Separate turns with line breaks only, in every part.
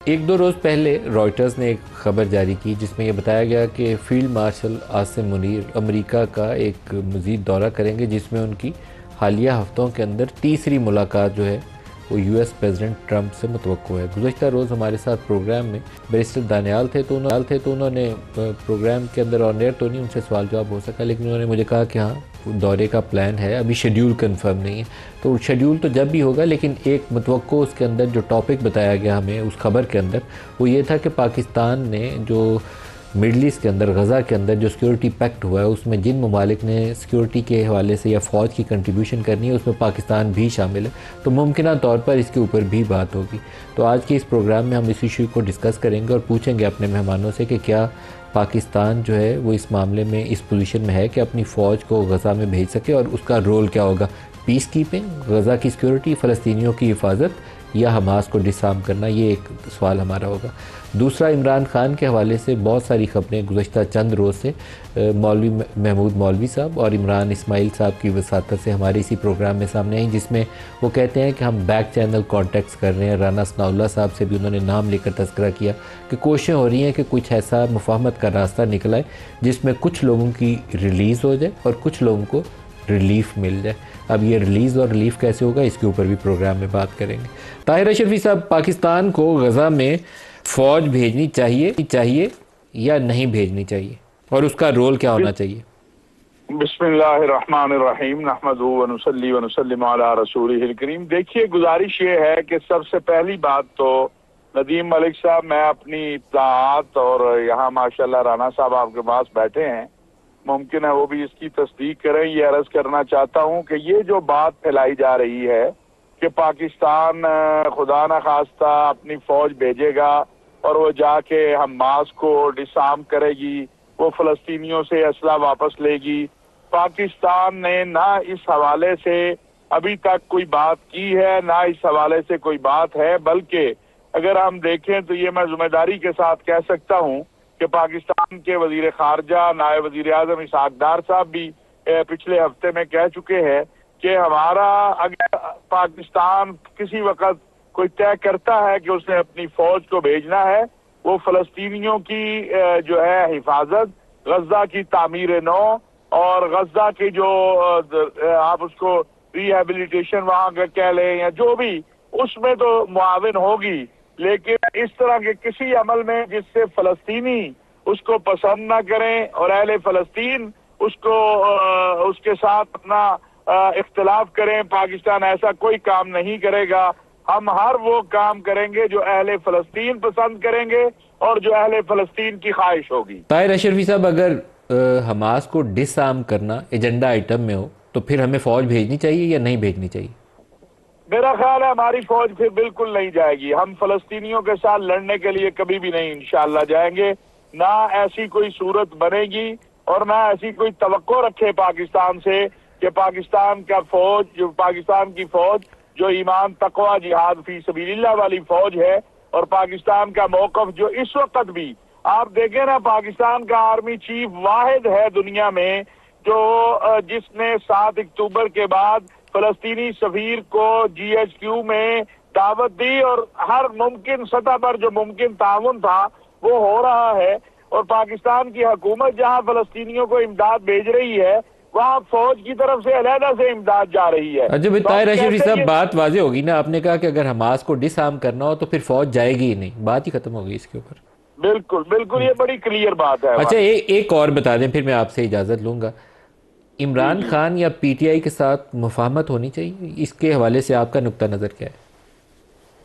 एक दो रोज़ पहले रॉयटर्स ने एक खबर जारी की जिसमें यह बताया गया कि field marshal Asim Munir America का एक मज़ीद दौरा करेंगे, जिसमें उनकी हालिया हफ्तों के अंदर तीसरी मुलाकात जो है वो यूएस प्रेसिडेंट ट्रंप से मुतवक्को है। गुज़श्ता रोज़ हमारे साथ प्रोग्राम में बैरिस्टर दानियाल थे तो उन्होंने प्रोग्राम के अंदर ऑन एयर तो नहीं उनसे सवाल जवाब हो सका, लेकिन उन्होंने मुझे कहा कि हाँ दौरे का प्लान है, अभी शेड्यूल कंफर्म नहीं है। तो शेड्यूल तो जब भी होगा, लेकिन एक मुतवक्को उसके अंदर जो टॉपिक बताया गया हमें उस खबर के अंदर वो ये था कि पाकिस्तान ने जो मिडल ईस्ट के अंदर गज़ा के अंदर जो सिक्योरिटी पैक्ट हुआ है उसमें जिन ममालिक ने सिक्योरिटी के हवाले से या फ़ौज की कंट्रीब्यूशन करनी है उसमें पाकिस्तान भी शामिल है, तो मुमकिन तौर पर इसके ऊपर भी बात होगी। तो आज के इस प्रोग्राम में हम इस इशू को डिस्कस करेंगे और पूछेंगे अपने मेहमानों से कि क्या पाकिस्तान जो है वो इस मामले में इस पोजीशन में है कि अपनी फ़ौज को गज़ा में भेज सके और उसका रोल क्या होगा, पीस कीपिंग, गज़ा की सिक्योरिटी, फ़लस्तीनियों की हिफाजत या हमास को डिसआर्म करना, ये एक सवाल हमारा होगा। दूसरा, इमरान खान के हवाले से बहुत सारी खबरें गुज़श्ता चंद रोज़ से मौलवी महमूद मौलवी साहब और इमरान इस्माइल साहब की वसातत से हमारे इसी प्रोग्राम में सामने आई, जिसमें वो कहते हैं कि हम बैक चैनल कॉन्टेक्ट्स कर रहे हैं। राना सनाउल्लाह साहब से भी उन्होंने नाम लेकर तज़किरा किया कि कोशिशें हो रही हैं कि कुछ ऐसा मुफाहमत का रास्ता निकल आए जिसमें कुछ लोगों की रिलीज़ हो जाए और कुछ लोगों को रिलीफ मिल जाए। अब ये रिलीज़ और रिलीफ कैसे होगा इसके ऊपर भी प्रोग्राम में बात करेंगे। ताहिर अशरफी साहब, पाकिस्तान को गज़ा में फ़ौज भेजनी चाहिए या नहीं भेजनी चाहिए और उसका रोल क्या होना चाहिए?
बिस्मिल्लाहिर्रहमानिर्रहीम नहमदुहु व नुसल्ली व नुसल्लिमु अला रसूलिहिल करीम। देखिए, गुजारिश ये है कि सबसे पहली बात तो नदीम मलिक साहब, मैं अपनी इत्तलाआत और यहाँ माशाल्लाह राना साहब आपके पास बैठे हैं, मुमकिन है वो भी इसकी तस्दीक करें। ये अर्ज करना चाहता हूँ कि ये जो बात फैलाई जा रही है कि पाकिस्तान खुदा न खास्ता अपनी फौज भेजेगा और वो जाके हमास को डिसआर्म करेगी, वो फलस्तीनियों से असला वापस लेगी, पाकिस्तान ने ना इस हवाले से अभी तक कोई बात की है, ना इस हवाले से कोई बात है। बल्कि अगर हम देखें तो ये मैं जिम्मेदारी के साथ कह सकता हूँ कि पाकिस्तान के वजीर खारजा नायब वजीर आजम इसहाक डार साहब भी पिछले हफ्ते में कह चुके हैं कि हमारा अगर पाकिस्तान किसी वक्त कोई तय करता है कि उसने अपनी फौज को भेजना है, वो फलस्तीनियों की जो है हिफाजत, गजा की तामीर नौ और गजा की जो आप उसको रिहेबिलिटेशन वहां का कह लें या जो भी, उसमें तो मुआविन होगी। लेकिन इस तरह के किसी अमल में जिससे फलस्तीनी उसको पसंद ना करें और अहले फलस्तीन उसको उसके साथ अपना इख्तिलाफ करें, पाकिस्तान ऐसा कोई काम नहीं करेगा। हम हर वो काम करेंगे जो अहले फलस्तीन पसंद करेंगे और जो अहले फलस्तीन की ख्वाहिश होगी।
ताहिर अशरफी साहब, अगर हमास को डिसआर्म करना एजेंडा आइटम में हो तो फिर हमें फ़ौज भेजनी चाहिए या नहीं भेजनी चाहिए?
मेरा ख्याल है हमारी फौज फिर बिल्कुल नहीं जाएगी। हम फलस्तीनियों के साथ लड़ने के लिए कभी भी नहीं इंशाअल्लाह जाएंगे, ना ऐसी कोई सूरत बनेगी और ना ऐसी कोई तवक्को रखे पाकिस्तान से कि पाकिस्तान का फौज, जो पाकिस्तान की फौज जो ईमान तकवा जिहाद फी सबीलिल्लाह वाली फौज है, और पाकिस्तान का मौकफ जो इस वक्त भी आप देखें ना, पाकिस्तान का आर्मी चीफ वाहिद है दुनिया में जो जिसने 7 अक्टूबर के बाद फलस्तीनी सफीर को GHQ में दावत दी और हर मुमकिन सतह पर जो मुमकिन ताउन था वो हो रहा है। और पाकिस्तान की हुकूमत जहां फलस्तीनियों को इमदाद भेज रही है, वहां फौज की तरफ से अलहदा से इमदाद जा रही है।
अच्छा ताहिर अशरफी साहब, बात वाज़ेह होगी ना, आपने कहा कि अगर हमास को डिसआर्म करना हो तो फिर फौज जाएगी ही नहीं, बात ही खत्म होगी इसके ऊपर।
बिल्कुल बिल्कुल, ये बड़ी क्लियर बात है।
अच्छा, एक और बता दें, फिर मैं आपसे इजाज़त लूँगा। इमरान खान या PTI के साथ मुफाहमत होनी चाहिए, इसके हवाले से आपका नुक्ता नज़र क्या है?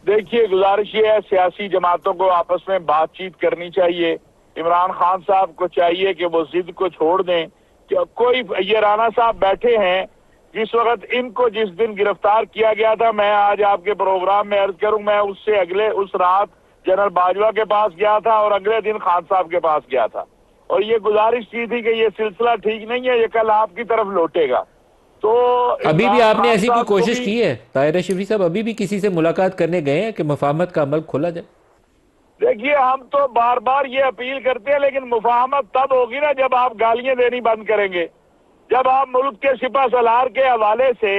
देखिए, गुजारिश ये है सियासी जमातों को आपस में बातचीत करनी चाहिए। इमरान खान साहब को चाहिए कि वो जिद को छोड़ दें। कि कोई ये राना साहब बैठे हैं, जिस वक्त इनको जिस दिन गिरफ्तार किया गया था, मैं आज आपके प्रोग्राम में अर्ज करूं, मैं उससे अगले उस रात जनरल बाजवा के पास गया था और अगले दिन खान साहब के पास गया था और ये गुजारिश की थी कि ये सिलसिला ठीक नहीं है, ये कल आपकी तरफ लौटेगा। तो
अभी भी आपने ऐसी कोई कोशिश की है ताहिर अशरफी साहब? अभी भी किसी से मुलाकात करने गए हैं कि मुफाहमत का अमल खोला जाए?
देखिए, हम तो बार बार ये अपील करते हैं, लेकिन मुफाहमत तब होगी ना जब आप गालियां देनी बंद करेंगे, जब आप मुल्क के सिपा सलार के हवाले से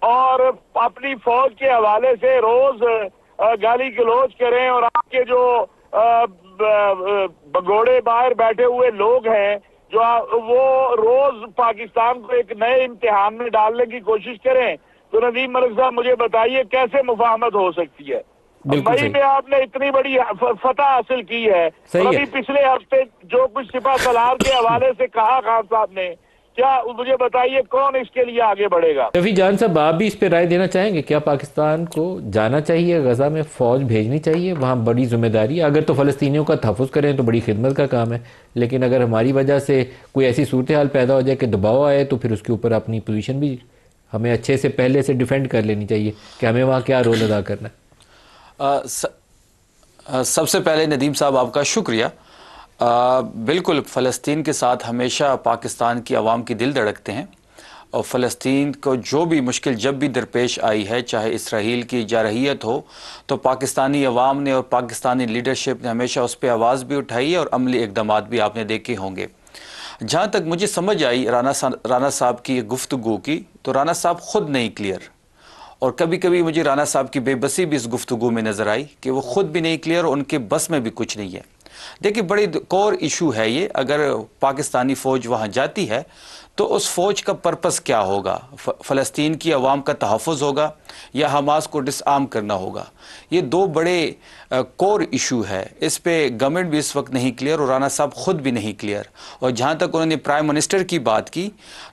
और अपनी फौज के हवाले से रोज गाली गलौज करें और आपके जो भगोड़े बाहर बैठे हुए लोग हैं जो वो रोज पाकिस्तान को एक नए इम्तिहान में डालने की कोशिश करें, तो नदीम मलिक साहब मुझे बताइए कैसे मुफाहमत हो सकती है। मई में आपने इतनी बड़ी फतह हासिल की है और अभी पिछले हफ्ते जो कुछ सिपा सलार के हवाले से कहा खान साहब ने, क्या मुझे बताइए कौन इसके लिए आगे बढ़ेगा?
शफी जान साहब, आप भी इस पे राय देना चाहेंगे? क्या पाकिस्तान को जाना चाहिए, गजा में फौज भेजनी चाहिए? वहाँ बड़ी जिम्मेदारी है। अगर तो फ़लस्तीनियों का तहफ़्फ़ुज़ करें तो बड़ी खिदमत का काम है, लेकिन अगर हमारी वजह से कोई ऐसी सूरत हाल पैदा हो जाए कि दबाव आए तो फिर उसके ऊपर अपनी पोजीशन भी हमें अच्छे से पहले से डिफेंड कर लेनी चाहिए कि हमें वहाँ क्या रोल अदा करना है।
सबसे पहले नदीम साहब आपका शुक्रिया। बिल्कुल फ़लस्तीन के साथ हमेशा पाकिस्तान की आवाम की दिल धड़कते हैं और फ़लस्तीन को जो भी मुश्किल जब भी दरपेश आई है, चाहे इसराइल की जारहियत हो, तो पाकिस्तानी अवाम ने और पाकिस्तानी लीडरशिप ने हमेशा उस पर आवाज़ भी उठाई है और अमली इक़दामात भी आपने देखे होंगे। जहाँ तक मुझे समझ आई राना साहब की गुफ्तगू की, तो राना साहब ख़ुद नहीं क्लियर, और कभी कभी मुझे राना साहब की बेबसी भी इस गुफ्तगू में नज़र आई कि वो ख़ुद भी नहीं क्लियर और उनके बस में भी कुछ नहीं है। देखिए, बड़ी कोर इशू है ये। अगर पाकिस्तानी फ़ौज वहाँ जाती है तो उस फ़ौज का पर्पस क्या होगा? फ़लस्तीन की आवाम का तहफ़्फ़ुज़ होगा या हमास को डिसआर्म करना होगा? ये दो बड़े कोर इशू है। इस पे गवर्नमेंट भी इस वक्त नहीं क्लियर और राना साहब ख़ुद भी नहीं क्लियर। और जहाँ तक उन्होंने प्राइम मिनिस्टर की बात की,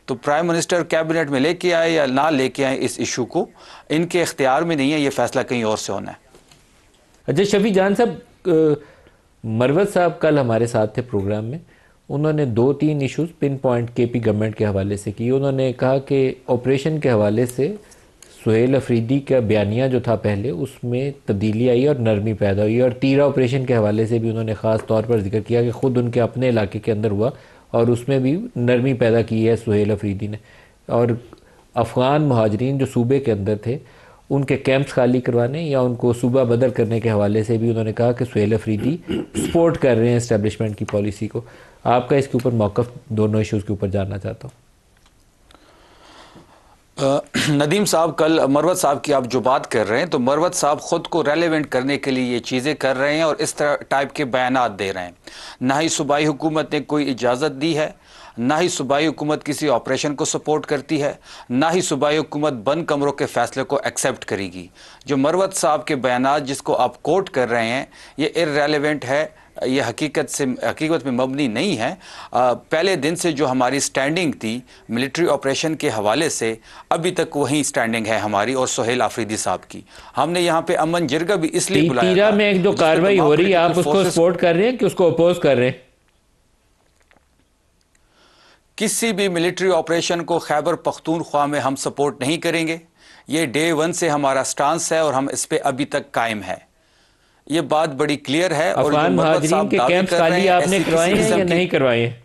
तो प्राइम मिनिस्टर कैबिनेट में लेके आए या ना लेके आए, इस इशू को इनके इख्तियार में नहीं है। ये फ़ैसला कहीं और से होना है।
अच्छा शफी जान साहब, मरवत साहब कल हमारे साथ थे प्रोग्राम में। उन्होंने 2-3 issues pin point KP government के हवाले से की। उन्होंने कहा कि ऑपरेशन के हवाले से सुहेल अफरीदी का बयानिया जो था पहले, उसमें तब्दीली आई और नरमी पैदा हुई। और तीरा ऑपरेशन के हवाले से भी उन्होंने ख़ास तौर पर जिक्र किया कि ख़ुद उनके अपने इलाके के अंदर हुआ और उसमें भी नरमी पैदा की है सुहेल अफरीदी ने। और अफ़गान महाजरीन जो सूबे के अंदर थे, उनके कैंप्स खाली करवाने या उनको सूबा बदल करने के हवाले से भी उन्होंने कहा कि सुहेल अफरीदी सपोर्ट कर रहे हैं इस्टेब्लिशमेंट की पॉलिसी को। आपका इसके ऊपर मौक़िफ़ दोनों इश्यूज़ के ऊपर जानना चाहता हूँ।
नदीम साहब, कल मरवत साहब की आप जो बात कर रहे हैं, तो मरवत साहब ख़ुद को रेलेवेंट करने के लिए ये चीज़ें कर रहे हैं और इस तरह टाइप के बयानात दे रहे हैं। ना ही सूबाई हुकूमत ने कोई इजाज़त दी है, ना ही सूबाई हुकूमत किसी ऑपरेशन को सपोर्ट करती है, ना ही सूबाई हुकूमत बंद कमरों के फ़ैसले को एक्सेप्ट करेगी। जो मरवत साहब के बयानात जिसको आप कोट कर रहे हैं, ये इर्रेलेवेंट है, ये हकीकत में मबनी नहीं है। पहले दिन से जो हमारी स्टैंडिंग थी मिलिट्री ऑपरेशन के हवाले से, अभी तक वही स्टैंडिंग है हमारी और सुहेल आफरीदी साहब की। हमने यहाँ पे अमन जिरगा भी इसलिए बुलाया
तीरा में एक जो कार्रवाई हो रही है, आप उसको सपोर्ट कर रहे हैं कि उसको अपोज कर रहे हैं?
किसी भी मिलिट्री ऑपरेशन को खैबर पख्तूनख्वा में हम सपोर्ट नहीं करेंगे। ये डे 1 से हमारा स्टांस है और हम इस पे अभी तक कायम है। ये बात बड़ी क्लियर है। और
अफगान महाजरीन के कैंप्स खाली आपने करवाए हैं या नहीं करवाए हैं?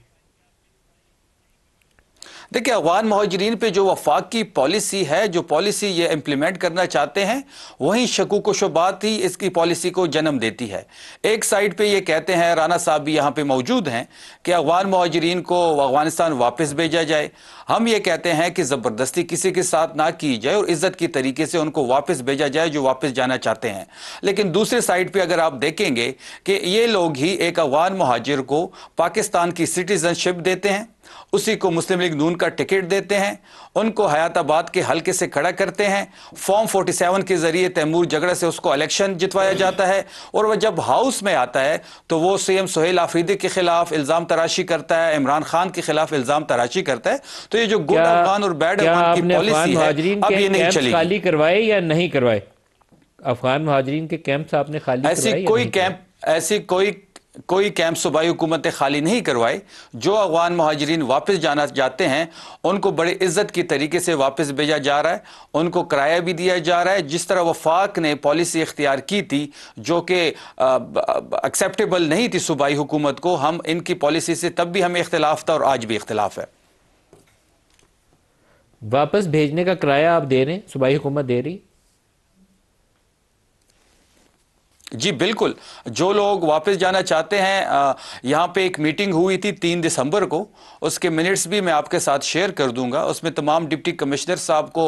देखिए, अफगान महाजरीन पे जो वफाक की पॉलिसी है, जो पॉलिसी ये इम्प्लीमेंट करना चाहते हैं, वहीं शकूक व शुबात ही इसकी पॉलिसी को जन्म देती है। एक साइड पे ये कहते हैं, राना साहब भी यहाँ पे मौजूद हैं, कि अफगान महाजरीन को अफगानिस्तान वापस भेजा जाए। हम ये कहते हैं कि ज़बरदस्ती किसी के साथ ना की जाए और इज़्ज़त की तरीके से उनको वापस भेजा जाए जो वापस जाना चाहते हैं। लेकिन दूसरे साइड पे अगर आप देखेंगे कि ये लोग ही एक अफगान महाजिर को पाकिस्तान की सिटीजनशिप देते हैं, उसी को मुस्लिम लीग नून का टिकट देते हैं, उनको हयाताबाद के हल्के से खड़ा करते हैं, फॉर्म 47 के जरिए तैमूर जगड़ा से उसको इलेक्शन जितवाया जाता है, और वह जब हाउस में आता है तो वो सीएम सुहेल आफरीदी के खिलाफ इल्ज़ाम तराशी करता है, इमरान खान के खिलाफ इल्ज़ाम तराशी करता है। तो ये जो गुड अफगान और बैड अफगान की पॉलिसी है, अब ये नहीं चलेगी।
खाली करवाए या नहीं करवाए? अफगान महाजरीन के कैंप्स आपने खाली करवाए?
ऐसी कोई कैंप सूबाई हुकूमतें खाली नहीं करवाए। जो अफगान महाजरीन वापस जाना चाहते हैं, उनको बड़े इज्जत की तरीके से वापस भेजा जा रहा है, उनको किराया भी दिया जा रहा है। जिस तरह वफाक ने पॉलिसी इख्तियार की थी जो कि एक्सेप्टेबल नहीं थी सूबाई हुकूमत को, हम इनकी पॉलिसी से तब भी हमें इख्तिलाफ था और आज भी इख्तिलाफ है।
वापस भेजने का किराया आप दे रहे हैं, सूबाई हुकूमत दे रही?
जी बिल्कुल, जो लोग वापस जाना चाहते हैं, यहाँ पे एक मीटिंग हुई थी 3 दिसंबर को, उसके मिनट्स भी मैं आपके साथ शेयर कर दूंगा। उसमें तमाम डिप्टी कमिश्नर साहब को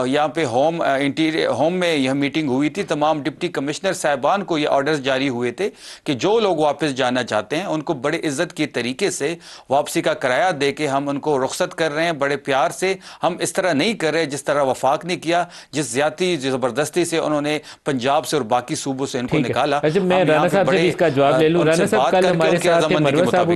यहाँ पे होम में यह मीटिंग हुई थी। तमाम डिप्टी कमिश्नर साहबान को ये ऑर्डर्स जारी हुए थे कि जो लोग वापस जाना चाहते हैं उनको बड़े इज्जत की तरीके से वापसी का किराया दे के हम उनको रुख्सत कर रहे हैं, बड़े प्यार से। हम इस तरह नहीं कर रहे जिस तरह वफाक ने किया, जिस ज्यादती ज़बरदस्ती से उन्होंने पंजाब से और बाकी सूबों से इनको निकाला।
अच्छा, मैं राणा साहब से भी इसका जवाब ले लूं। राणा साहब, कल हमारे साथ मरवा साहब